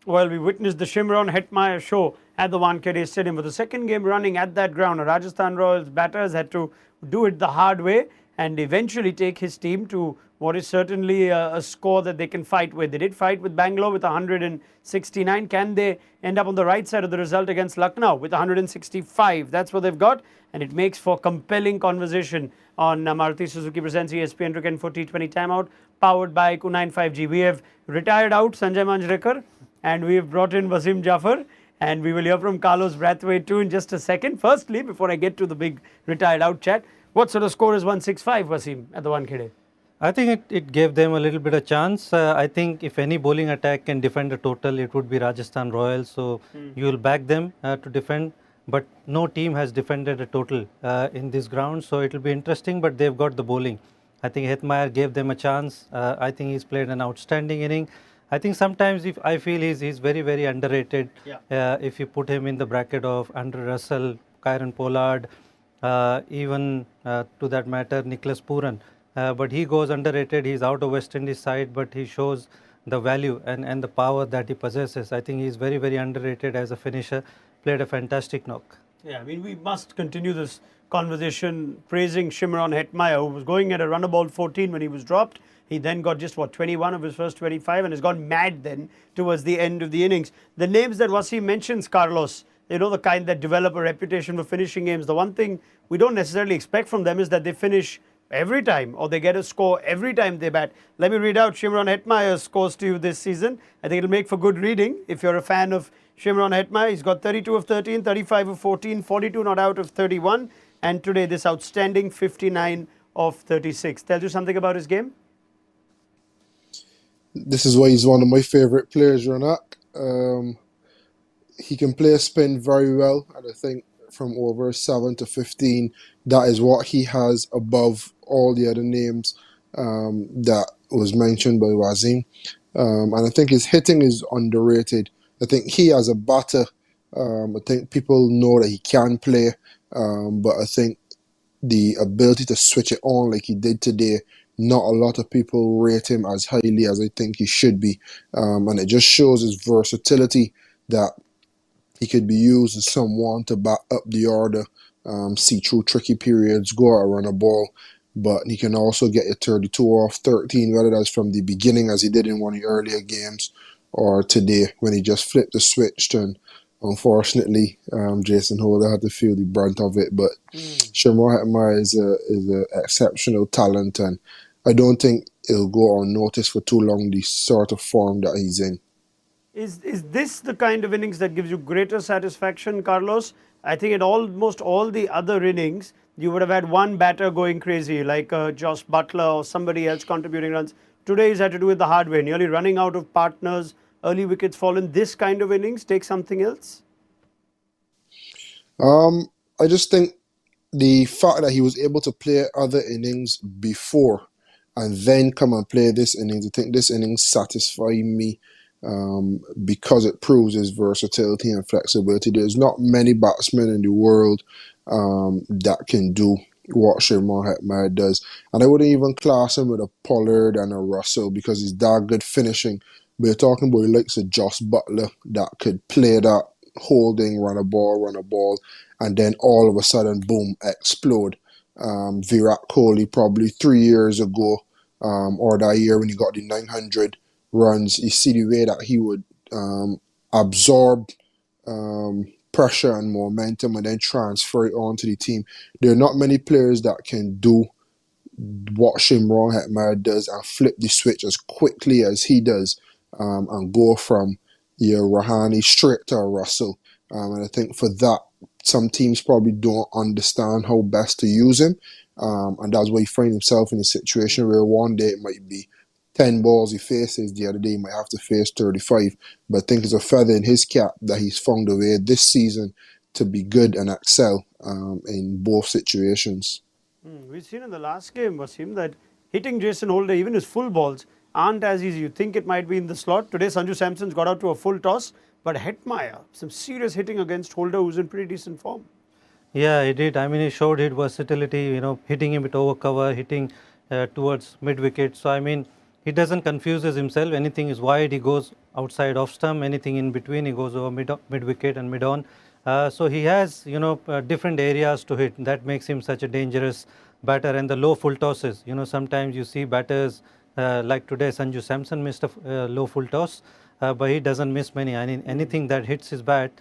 Well, we witnessed the Shimron Hetmeyer show at the Wankhede Stadium for the second game running at that ground. Rajasthan Royals batters had to do it the hard way and eventually take his team to what is certainly a score that they can fight with. They did fight with Bangalore with 169. Can they end up on the right side of the result against Lucknow with 165? That's what they've got, and it makes for compelling conversation on Maruti Suzuki presents ESPN Cricket for T20 Timeout, powered by Q95G. We have retired out Sanjay Manjrekar, and we've brought in Wasim Jaffer, and we will hear from Carlos Brathwaite too in just a second. Firstly, before I get to the big retired out chat, what sort of score is 165, Wasim, at the Wankhede? I think it gave them a little bit of chance. I think if any bowling attack can defend the total, it would be Rajasthan Royals. So you will back them to defend. But no team has defended a total in this ground. So it will be interesting, but they've got the bowling. I think Hetmeyer gave them a chance. I think he's played an outstanding inning. I think sometimes if I feel he's very, very underrated. If you put him in the bracket of Andre Russell, Kieron Pollard, even to that matter, Nicholas Pooran. But he goes underrated. He's out of West Indies side, but he shows the value and the power that he possesses. I think he's very, very underrated as a finisher. Played a fantastic knock. Yeah, I mean, we must continue this conversation praising Shimron Hetmeyer, who was going at a run of ball 14 when he was dropped. He then got just, 21 of his first 25 and has gone mad then towards the end of the innings. The names that Wasim mentions, Carlos, the kind that develop a reputation for finishing games. The one thing we don't necessarily expect from them is that they finish every time or they get a score every time they bat. Let me read out Shimron Hetmeyer's scores to you this season. I think it'll make for good reading if you're a fan of Shimron Hetmeyer. He's got 32 of 13, 35 of 14, 42 not out of 31, and today this outstanding 59 of 36. Tells you something about his game? This is why he's one of my favourite players, Raunak. He can play a spin very well, and I think from over 7 to 15, that is what he has above all the other names that was mentioned by Wasim. And I think his hitting is underrated. I think he as a batter, I think people know that he can play, but I think the ability to switch it on like he did today, not a lot of people rate him as highly as I think he should be. And it just shows his versatility, that he could be used as someone to back up the order, see through tricky periods, go out and run a ball. But he can also get you 32 off 13, whether that's from the beginning as he did in one of the earlier games, or today when he just flipped the switch. And unfortunately, Jason Holder had to feel the brunt of it. But Shimron Hetmeyer is an exceptional talent, and I don't think it'll go unnoticed for too long, the sort of form that he's in. Is this the kind of innings that gives you greater satisfaction, Carlos? I think in almost all the other innings, you would have had one batter going crazy, like Josh Butler or somebody else contributing runs. Today he's had to do it the hard way, nearly running out of partners, early wickets fallen. This kind of innings take something else? I just think the fact that he was able to play other innings before and then come and play this innings, I think this innings satisfied me because it proves his versatility and flexibility. There's not many batsmen in the world that can do what Shimron Hetmeyer does. And I wouldn't even class him with a Pollard and a Russell because he's that good finishing. But you're talking about the likes of Josh Butler that could play that holding, run a ball, and then all of a sudden, boom, explode. Virat Kohli probably 3 years ago, or that year when he got the 900 runs, you see the way that he would absorb pressure and momentum and then transfer it onto the team. There are not many players that can do what Shimron Hetmeyer does and flip the switch as quickly as he does, and go from your Rahane straight to a Russell. And I think for that, some teams probably don't understand how best to use him. And that's why he finds himself in a situation where one day it might be 10 balls he faces, the other day he might have to face 35. But I think it's a feather in his cap that he's found a way this season to be good and excel in both situations. We've seen in the last game, Wasim, that hitting Jason Holder, even his full balls, aren't as easy. You think it might be in the slot. Today, Sanju Samson's got out to a full toss, but Hetmeyer, some serious hitting against Holder, who's in pretty decent form. Yeah, he did. I mean, he showed his versatility, hitting him with over cover, hitting towards mid wicket. So, I mean, he doesn't confuse himself. Anything is wide, he goes outside off stump. Anything in between, he goes over mid wicket and mid on. So, he has, different areas to hit. That makes him such a dangerous batter. And the low full tosses, sometimes you see batters like today, Sanju Samson missed a low full toss, but he doesn't miss many. I mean, anything that hits his bat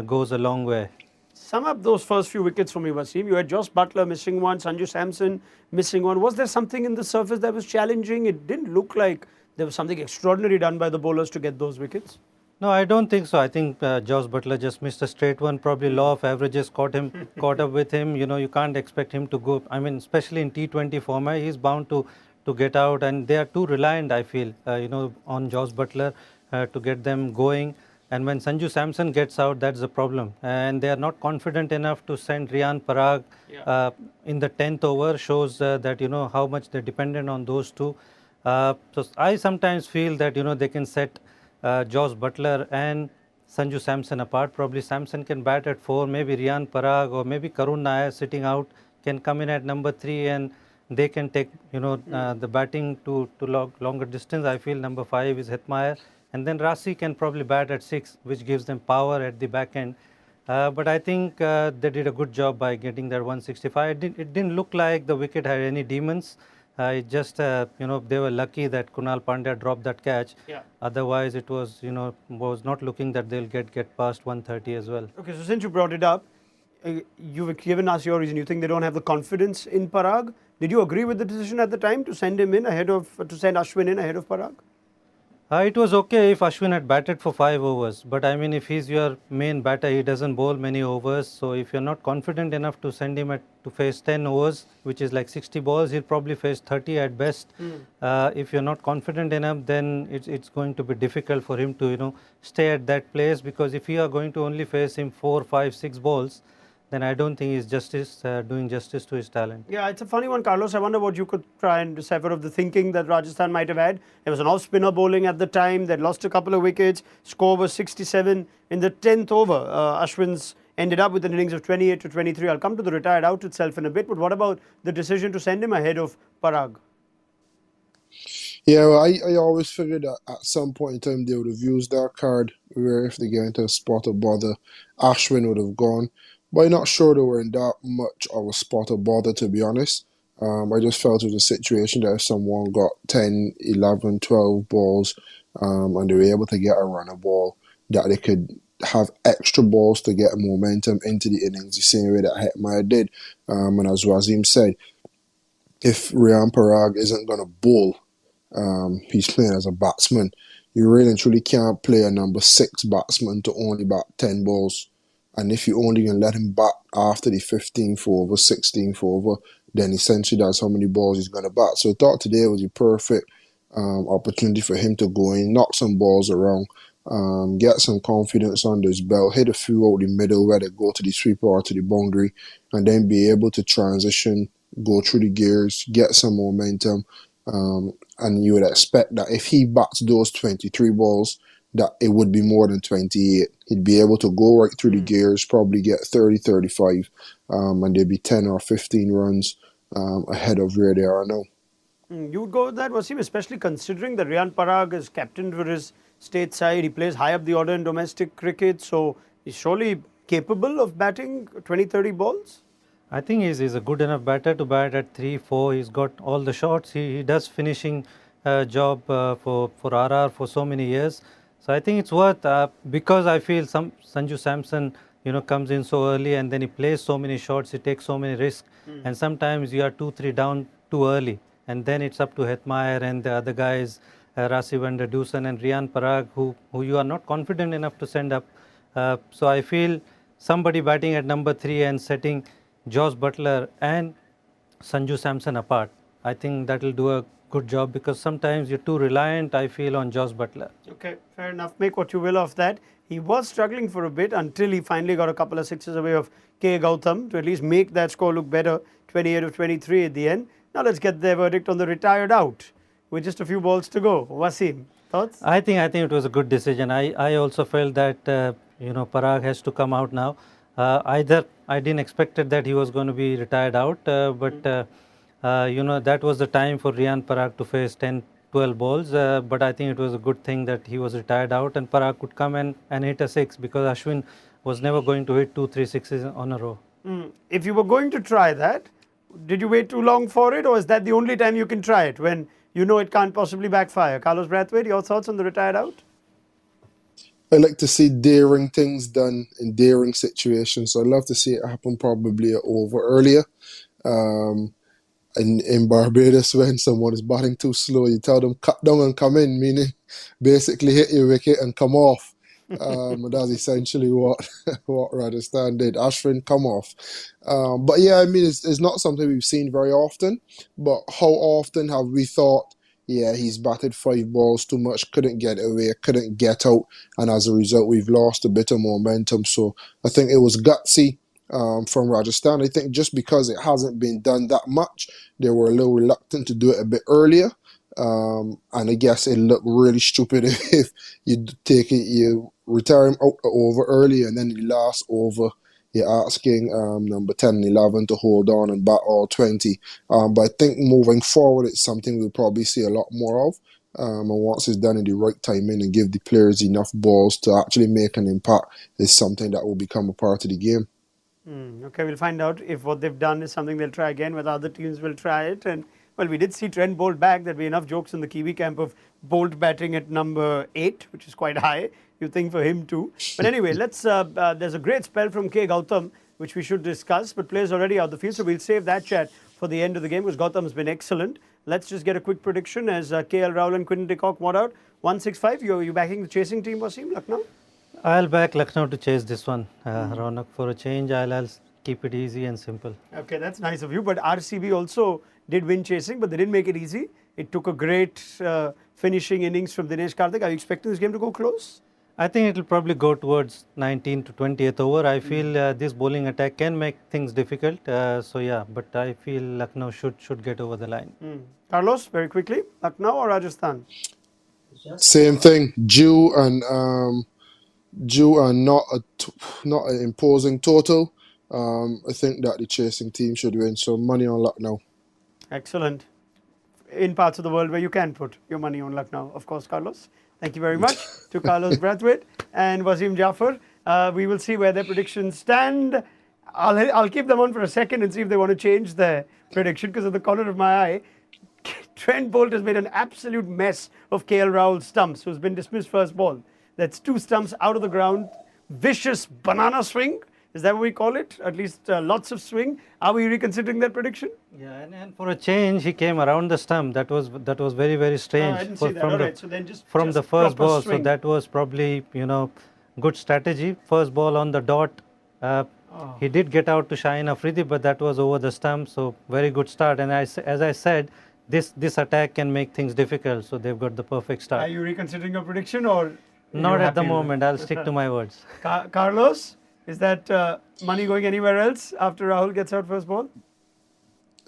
goes a long way. Sum up those first few wickets for me, Wasim. You had Josh Butler missing one, Sanju Samson missing one. Was there something in the surface that was challenging? It didn't look like there was something extraordinary done by the bowlers to get those wickets. No, I don't think so. I think Josh Butler just missed a straight one. Probably law of averages caught up with him. You can't expect him to go. I mean, especially in T20 format, he's bound to get out, and they are too reliant, I feel, on Josh Butler to get them going. And when Sanju Samson gets out, that's the problem. And they are not confident enough to send Riyan Parag in the 10th over. Shows that how much they're dependent on those two. So I sometimes feel that they can set Josh Butler and Sanju Samson apart. Probably Samson can bat at 4, maybe Riyan Parag or maybe Karun Nair sitting out can come in at number 3, and they can take the batting to longer distance. I feel number 5 is Hetmeyer, and then Rasi can probably bat at 6, which gives them power at the back end. But I think they did a good job by getting that 165. It didn't look like the wicket had any demons. It just, they were lucky that Kunal Pandya dropped that catch. Yeah. Otherwise, it was, was not looking that they'll get past 130 as well. Okay, so since you brought it up, you've given us your reason. You think they don't have the confidence in Parag. Did you agree with the decision at the time to send him in to send Ashwin in ahead of Parag? It was okay if Ashwin had batted for 5 overs, but I mean, if he's your main batter, he doesn't bowl many overs. So if you're not confident enough to send him to face 10 overs, which is like 60 balls, he'll probably face 30 at best. If you're not confident enough, then it's going to be difficult for him to stay at that place, because if you are going to only face him 4, 5, 6 balls, then I don't think he's doing justice to his talent. Yeah, it's a funny one, Carlos. I wonder what you could try and decipher of the thinking that Rajasthan might have had. There was an off-spinner bowling at the time. They'd lost a couple of wickets. Score was 67 in the 10th over. Ashwin's ended up with an innings of 28 to 23. I'll come to the retired out itself in a bit. But what about the decision to send him ahead of Parag? Yeah, well, I always figured that at some point in time they would have used that card where if they get into a spot of bother, Ashwin would have gone. But I'm not sure they were in that much of a spot of bother, to be honest. I just felt it was a situation that if someone got 10, 11, 12 balls and they were able to get a runner ball, that they could have extra balls to get momentum into the innings the same way that Hetmeyer did. And as Wasim said, if Riyan Parag isn't going to bowl, he's playing as a batsman. You really and truly can't play a number 6 batsman to only bat 10 balls. And if you only can let him bat after the 15th over, 16th over, then essentially that's how many balls he's going to bat. So I thought today was a perfect opportunity for him to go in, knock some balls around, get some confidence under his belt, hit a few out the middle where they go to the sweeper or to the boundary, and then be able to transition, go through the gears, get some momentum. And you would expect that if he bats those 23 balls, that it would be more than 28. He'd be able to go right through the gears, probably get 30, 35, and there'd be 10 or 15 runs ahead of where they are now. You would go with that, Wasim, especially considering that Riyan Parag is captain for his state side. He plays high up the order in domestic cricket, so he's surely capable of batting 20, 30 balls? I think he's a good enough batter to bat at 3, 4. He's got all the shots. He does finishing job for RR for so many years. So I think it's worth, because I feel Sanju Samson, comes in so early and then he plays so many shots, he takes so many risks, and sometimes you are 2, 3 down too early, and then it's up to Hetmeyer and the other guys, Rasi van der Dusen and Riyan Parag, who you are not confident enough to send up. So I feel somebody batting at number 3 and setting Josh Butler and Sanju Samson apart, I think that will do a good job, because sometimes you're too reliant, I feel, on Josh Butler. Okay, fair enough. Make what you will of that. He was struggling for a bit until he finally got a couple of sixes away of K. Gautam to at least make that score look better, 28 of 23 at the end. Now let's get their verdict on the retired out with just a few balls to go. Wasim, thoughts? I think it was a good decision. I also felt that Parag has to come out now. Either I didn't expected that he was going to be retired out, but that was the time for Rian Parag to face 10, 12 balls. But I think it was a good thing that he was retired out and Parag could come and hit a six, because Ashwin was never going to hit 2, 3 sixes on a row. If you were going to try that, did you wait too long for it, or is that the only time you can try it when you know it can't possibly backfire? Carlos Brathwaite, your thoughts on the retired out? I like to see daring things done in daring situations. So I'd love to see it happen probably over earlier. In Barbados, when someone is batting too slow, you tell them cut down and come in, meaning basically hit your wicket and come off. And that's essentially what Rajasthan did. Ashwin, come off. But yeah, I mean, it's not something we've seen very often. But how often have we thought, yeah, he's batted 5 balls too much, couldn't get away, couldn't get out, and as a result, we've lost a bit of momentum. So I think it was gutsy from Rajasthan. I think just because it hasn't been done that much, they were a little reluctant to do it a bit earlier. And I guess it looked really stupid if you retire him out over early, and then the last over you're asking number 10 and 11 to hold on and bat all 20. But I think moving forward, it's something we'll probably see a lot more of. And once it's done in the right timing and give the players enough balls to actually make an impact, is something that will become a part of the game. Okay, we'll find out if what they've done is something they'll try again, whether other teams will try it. And well, we did see Trent Bolt back. There'd be enough jokes in the Kiwi camp of Bolt batting at number 8, which is quite high. You think for him too. But anyway, let's. There's a great spell from K. Gautam, which we should discuss. But players already out the field, so we'll save that chat for the end of the game because Gautam's been excellent. Let's just get a quick prediction as KL Rahul and Quinton de Kock what out. 165. You backing the chasing team, Wasim, Lucknow? I'll back Lucknow to chase this one. Raunak, for a change, I'll keep it easy and simple. Okay, that's nice of you. But RCB also did win chasing, but they didn't make it easy. It took a great finishing innings from Dinesh Karthik. Are you expecting this game to go close? I think it will probably go towards 19th to 20th over. I feel this bowling attack can make things difficult. So yeah, but I feel Lucknow should get over the line. Carlos, very quickly, Lucknow or Rajasthan? Same thing. Due and not an imposing total. I think that the chasing team should win. So money on Lucknow. Excellent. In parts of the world where you can put your money on Lucknow, of course, Carlos. Thank you very much to Carlos Brathwaite and Wasim Jaffer. We will see where their predictions stand. I'll keep them on for a second and see if they want to change their prediction, because at the corner of my eye, Trent Bolt has made an absolute mess of KL Rahul's stumps, who's been dismissed first ball. That's 2 stumps out of the ground. Vicious banana swing. Is that what we call it? At least lots of swing. Are we reconsidering that prediction? Yeah, and for a change, he came around the stump. That was very, very strange. I didn't see that. All right, so then just the first ball. swing. So that was probably good strategy. First ball on the dot. He did get out to Shaheen Afridi, but that was over the stump. So very good start. And as I said, this attack can make things difficult. So they've got the perfect start. Are you reconsidering your prediction or? Not at the moment. I'll stick to my words. Carlos, is that money going anywhere else after Rahul gets out first ball?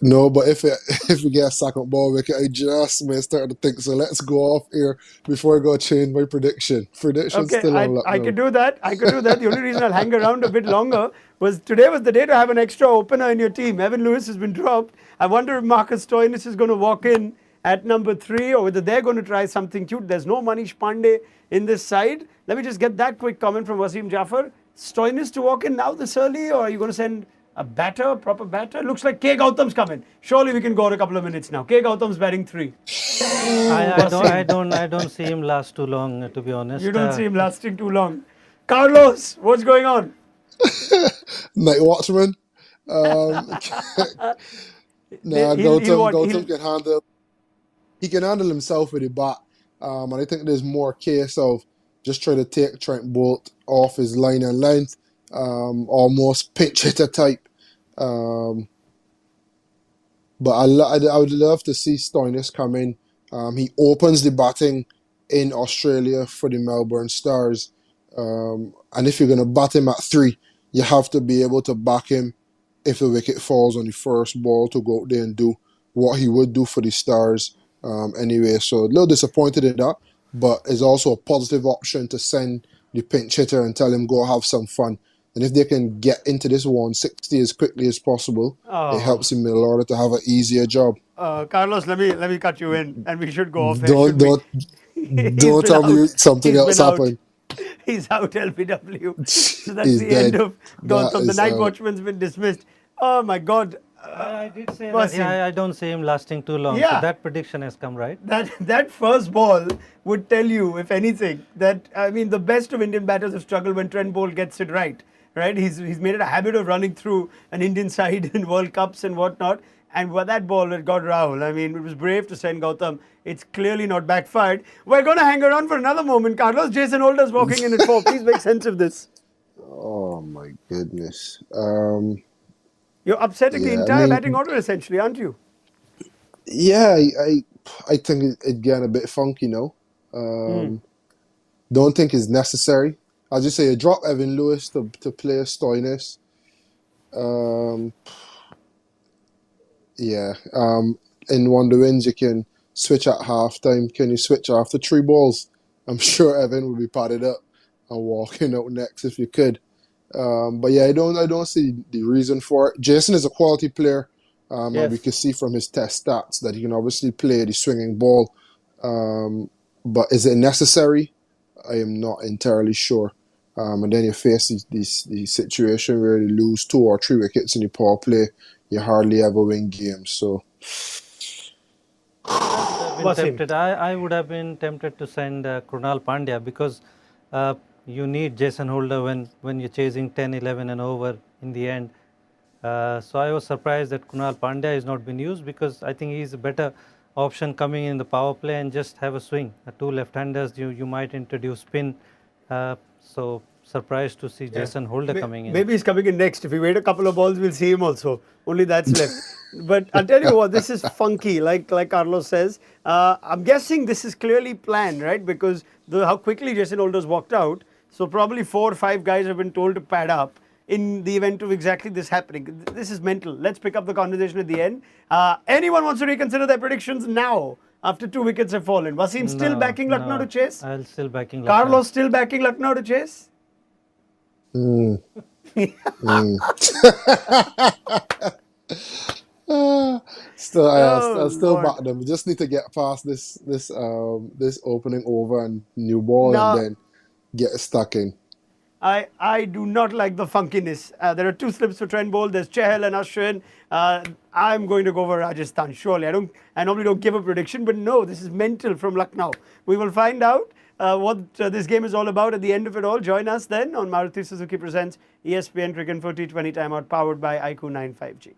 No, but if we get a second ball wicket, I just may start to think. So let's go off here before I go change my prediction. Prediction still on Lucknow. I could do that. The only reason I'll hang around a bit longer was today was the day to have an extra opener in your team. Evan Lewis has been dropped. I wonder if Marcus Stoinis is going to walk in at number 3 or whether they're going to try something cute. There's no Manish Pandey in this side. Let me just get that quick comment from Wasim Jaffer. Stoinis to walk in now this early, or are you going to send a proper batter? Looks like K. Gautam's coming. Surely we can go in a couple of minutes now. K. Gautam's batting 3. I don't see him last too long, to be honest. You don't see him lasting too long. Carlos, what's going on? Night watchman. Gautam can handle. He can handle himself with the bat, and I think there's more case of just try to take Trent Bolt off his line and length, almost pinch hitter type. But I would love to see Stoinis come in. He opens the batting in Australia for the Melbourne Stars. And if you're going to bat him at 3, you have to be able to back him if the wicket falls on the first ball to go out there and do what he would do for the Stars anyway. So a little disappointed in that, but it's also a positive option to send the pinch hitter and tell him go have some fun. And if they can get into this 160 as quickly as possible, it Oh. helps him in order to have an easier job. Carlos, let me cut you in, and we should go off air, Don't should we? don't He's don't been tell me out. something He's else been out. happened. He's out, LBW. So that's He's the end dead. of That Gautam. The is night out. watchman's been dismissed. Oh my God. I did say that. Wasim. Yeah, I don't see him lasting too long. So Yeah. that prediction has come right. That first ball would tell you, if anything, that I mean the best of Indian batters have struggled when Trent Bolt gets it right. Right? He's made it a habit of running through an Indian side in World Cups and whatnot. And with that ball, it got Rahul. I mean, it was brave to send Gautam. It's clearly not backfired. We're going to hang around for another moment, Carlos. Jason Holder's walking in at 4. Please make sense of this. Oh my goodness. You're upsetting the Yeah, I entire batting mean, order, essentially, aren't you? yeah, I think it getting a bit funky now. Don't think it's necessary. I'll just say you drop Evan Lewis to play Stoinis. Um, yeah. In one of the wins, you can switch at halftime. Can you switch after 3 balls? I'm sure Evan would be padded up and walking out next if you could. But yeah, I don't see the reason for it. Jason is a quality player, and we Yes. can see from his test stats that he can obviously play the swinging ball. But is it necessary? I am not entirely sure. And then you face the situation where you lose 2 or 3 wickets in the power play, you hardly ever win games. So I would have been Wasim. tempted. I would have been tempted to send Krunal Pandya because uh, you need Jason Holder when you're chasing 10, 11 and over in the end. So I was surprised that Krunal Pandya has not been used because I think he's a better option coming in the power play and just have a swing. 2 left-handers, you might introduce spin. So surprised to see Jason Holder coming in. Maybe he's coming in next. If we wait a couple of balls, we'll see him also. Only that's left. But I'll tell you what, this is funky, like Carlos says. I'm guessing this is clearly planned, right? Because how quickly Jason Holder's walked out. So probably 4 or 5 guys have been told to pad up in the event of exactly this happening. This is mental. Let's pick up the conversation at the end. Anyone wants to reconsider their predictions now after 2 wickets have fallen? Wasim still No, backing Lucknow to chase? I'll still backing Lucknow. Carlos still backing Lucknow to chase? mm, still, I Oh, still back Lord. them. We just need to get past this opening over and new ball, and Now, then get stuck in. I do not like the funkiness. There are 2 slips for Trent Bolt. There's Chahal and Ashwin. I'm going to go for Rajasthan. Surely, I normally don't give a prediction, but no, this is mental from Lucknow. We will find out what this game is all about at the end of it all. Join us then on Maruti Suzuki presents ESPN Cricket for T20 Timeout, powered by IQ 95G.